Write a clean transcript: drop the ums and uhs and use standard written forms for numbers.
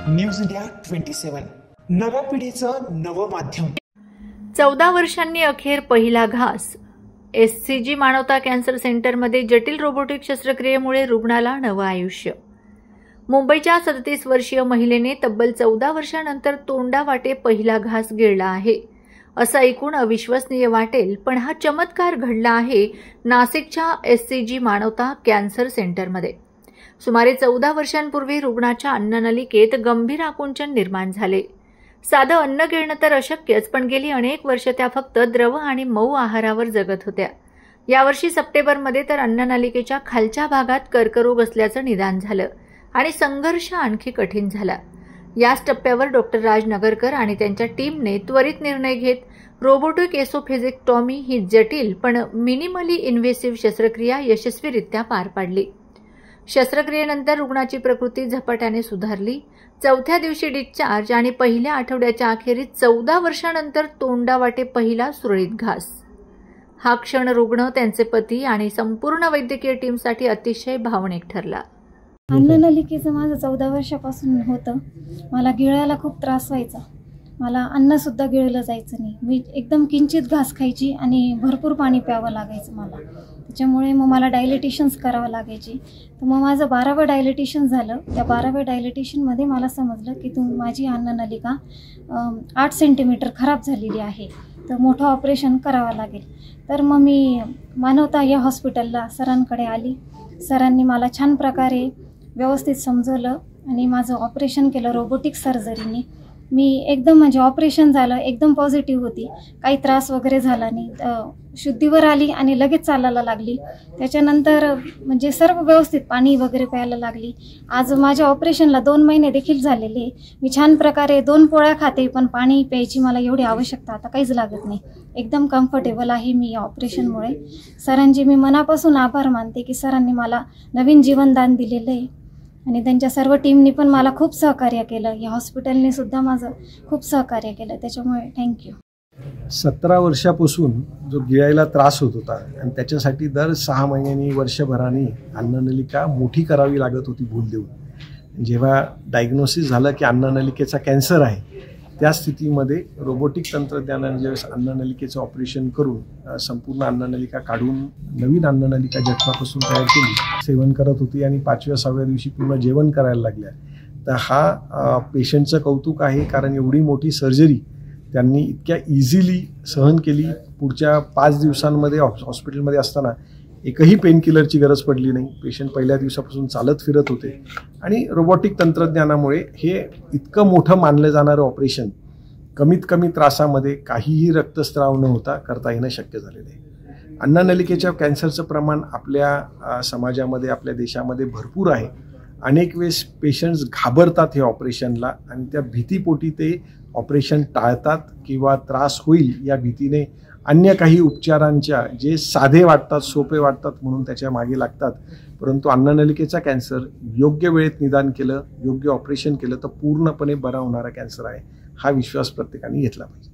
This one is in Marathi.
न्यूज इंडिया 27 नव्या पिढीचं नवं माध्यम। 14 वर्षांनी अखेर पहिला घास। एससीजी मानवता कॅन्सर सेंटरमध्ये जटिल रोबोटिक शस्त्रक्रियेमुळे रुग्णाला नवं आयुष्य। मुंबईच्या 37 वर्षीय महिलेने तब्बल 14 वर्षांनंतर तोंडावाटे पहिला घास गिळला आहे। असं ऐकून अविश्वसनीय वाटेल, पण हा चमत्कार घडला आहे नाशिकच्या एससीजी मानवता कॅन्सर सेंटरमध्ये। सुमारे 14 वर्षांपूर्वी रुग्णाच्या अन्ननलिकेत गंभीर आकुंचन निर्माण झाले। साधं अन्न गिळणं तर अशक्यच, पण गेली अनेक वर्ष त्या फक्त द्रव आणि मऊ आहारावर जगत होत्या। यावर्षी सप्टेंबरमध्ये तर अन्ननलिकेच्या खालच्या भागात कर्करोग असल्याचं निदान झालं आणि संघर्ष आणखी कठीण झाला। याच टप्प्यावर डॉक्टर राज नगरकर आणि त्यांच्या टीमने त्वरित निर्णय घेत रोबोटिक एसोफेजिक्टॉमी ही जटिल पण मिनिमली इन्व्हेसिव्ह शस्त्रक्रिया यशस्वीरित्या पार पाडली। शस्त्रक्रियेनंतर रुग्णाची प्रकृती झपाट्याने सुधारली। चौथ्या दिवशी डिस्चार्ज आणि पहिल्या आठवड्याच्या अखेरीस 14 वर्षांनंतर तोंडावाटे पहिला सुरळीत घास। हा क्षण रुग्ण, त्यांचे पती आणि संपूर्ण वैद्यकीय टीमसाठी अतिशय भावनिक ठरला। अन्ननलिकेचं माझं 14 वर्षापासून होतं। मला गिळायला खूप त्रास व्हायचा। मला अन्नसुद्धा गिळलं जायचं नाही। मी एकदम किंचित घास खायची आणि भरपूर पाणी प्यावं लागायचं मला। त्याच्यामुळे मग मला डायलिटेशन्स करावं लागायची। तर मग माझं 12वं डायलिटेशन झालं। त्या 12व्या डायलिटेशनमध्ये मला समजलं की माझी अन्ननलिका 8 सेंटीमीटर खराब झालेली आहे, तर मोठं ऑपरेशन करावं लागेल। तर मग मी मानवता या हॉस्पिटलला सरांकडे आली। सरांनी मला छान प्रकारे व्यवस्थित समजवलं आणि माझं ऑपरेशन केलं रोबोटिक सर्जरीने। मी एकदम म्हणजे ऑपरेशन झालं, एकदम पॉझिटिव्ह होती, काही त्रास वगैरे झाला नाही। शुद्धीवर आली आणि लगेच चालायला लागली। त्याच्यानंतर म्हणजे सर्व व्यवस्थित पाणी वगैरे प्यायला लागली। आज माझ्या ऑपरेशनला 2 महिने देखील झालेले। मी छान प्रकारे 2 पोळ्या खाते, पण पाणी प्यायची मला एवढी आवश्यकता आता काहीच लागत नाही। एकदम कम्फर्टेबल आहे मी या ऑपरेशनमुळे। सरांचे मी मनापासून आभार मानते की सरांनी मला नवीन जीवनदान दिलेलं आहे आणि त्यांच्या सर्व टीमनी पण मला खूप सहकार्य केलं। या हॉस्पिटलने सुद्धा माझं खूप सहकार्य केलं, त्याच्यामुळे थँक्यू। 17 वर्षापासून जो गिळायला त्रास होत होता आणि त्याच्यासाठी दर 6 महिन्यांनी वर्षभराने अन्ननलिका मोठी करावी लागत होती भूल देऊन। जेव्हा डायग्नोसिस झालं की अन्ननलिकेचा कॅन्सर आहे, त्या स्थितीमध्ये रोबोटिक तंत्रज्ञानाने ज्यावेळेस अन्ननलिकेचं ऑपरेशन करून संपूर्ण अन्ननलिका काढून नवीन अन्ननलिका जन्मापासून तयार केली, सेवन करत होती आणि 5व्या-6व्या दिवशी पूर्ण जेवण करायला लागल्या। तर हा पेशंटचं कौतुक आहे, कारण एवढी मोठी सर्जरी त्यांनी इतक्या इझिली सहन केली। पुढच्या 5 दिवसांमध्ये हॉस्पिटलमध्ये असताना एकही पेन किलरची गरज पडली नाही। पेशंट पहिल्या दिवसापासून चालत फिरत होते आणि रोबोटिक तंत्रज्ञानामुळे हे इतकं मोठं मानलं जाणारं ऑपरेशन कमीत कमी त्रासामध्ये काहीही रक्तस्राव न होता करता येणं शक्य झालेलं आहे। अन्ननलिकेच्या कॅन्सरचं प्रमाण आपल्या समाजामध्ये, आपल्या देशामध्ये भरपूर आहे। अनेक वेळेस पेशंट्स घाबरतात हे ऑपरेशनला आणि त्या भीतीपोटी ते ऑपरेशन टाळतात किंवा त्रास होईल या भीतीने अन्य काही उपचारांच्या जे साधे वाटतात, सोपे वाटतात म्हणून त्याच्या मागे लागतात। परंतु अन्ननलिकेचा कॅन्सर योग्य वेळेत निदान केलं, योग्य ऑपरेशन केलं तर पूर्णपणे बरा होणारा कॅन्सर आहे। हा विश्वास प्रत्येकाने घेतला पाहिजे।